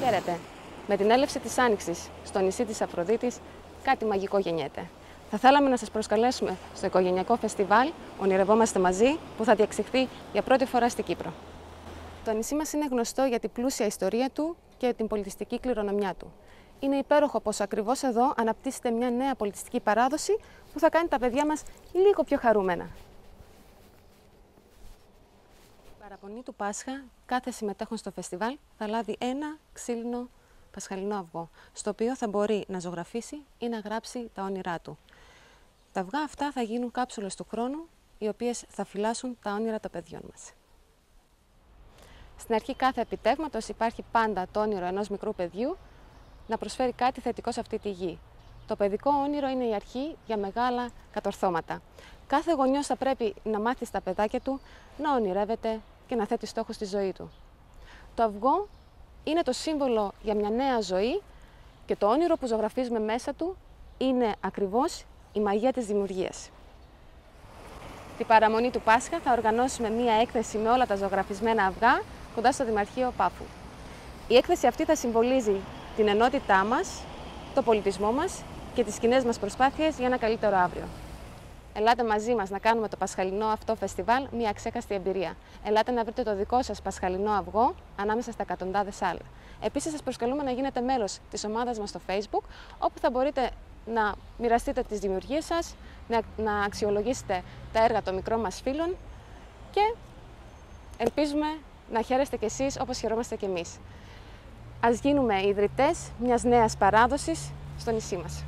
Χαίρετε. Με την έλευση της Άνοιξης στο νησί της Αφροδίτης, κάτι μαγικό γεννιέται. Θα θέλαμε να σας προσκαλέσουμε στο οικογενειακό φεστιβάλ «Ονειρευόμαστε μαζί», που θα διεξαχθεί για πρώτη φορά στην Κύπρο. Το νησί μας είναι γνωστό για την πλούσια ιστορία του και την πολιτιστική κληρονομιά του. Είναι υπέροχο πως ακριβώς εδώ αναπτύσσεται μια νέα πολιτιστική παράδοση που θα κάνει τα παιδιά μας λίγο πιο χαρούμενα. Παραπονή του Πάσχα, κάθε συμμετέχον στο φεστιβάλ θα λάβει ένα ξύλινο πασχαλινό αυγό, στο οποίο θα μπορεί να ζωγραφίσει ή να γράψει τα όνειρά του. Τα αυγά αυτά θα γίνουν κάψουλες του χρόνου, οι οποίες θα φυλάσσουν τα όνειρα των παιδιών μας. Στην αρχή κάθε επιτεύγματος υπάρχει πάντα το όνειρο ενός μικρού παιδιού να προσφέρει κάτι θετικό σε αυτή τη γη. Το παιδικό όνειρο είναι η αρχή για μεγάλα κατορθώματα. Κάθε γονιός θα πρέπει να μάθει στα παιδάκια του να ονειρεύεται και να θέτει στόχους στη ζωή του. Το αυγό είναι το σύμβολο για μια νέα ζωή και το όνειρο που ζωγραφίζουμε μέσα του είναι ακριβώς η μαγεία της δημιουργίας. Την παραμονή του Πάσχα θα οργανώσουμε μία έκθεση με όλα τα ζωγραφισμένα αυγά κοντά στο Δημαρχείο Πάφου. Η έκθεση αυτή θα συμβολίζει την ενότητά μας, το πολιτισμό μας και τις κοινές μας προσπάθειες για ένα καλύτερο αύριο. Ελάτε μαζί μας να κάνουμε το πασχαλινό αυτό φεστιβάλ μια αξέχαστη εμπειρία. Ελάτε να βρείτε το δικό σας πασχαλινό αυγό ανάμεσα στα εκατοντάδες άλλα. Επίσης, σας προσκαλούμε να γίνετε μέλος της ομάδας μας στο Facebook, όπου θα μπορείτε να μοιραστείτε τις δημιουργίες σας, να αξιολογήσετε τα έργα των μικρών μας φίλων και ελπίζουμε να χαίρεστε κι εσείς όπως χαιρόμαστε κι εμείς. Ας γίνουμε ιδρυτές μιας νέας παράδοσης στο νησί μας.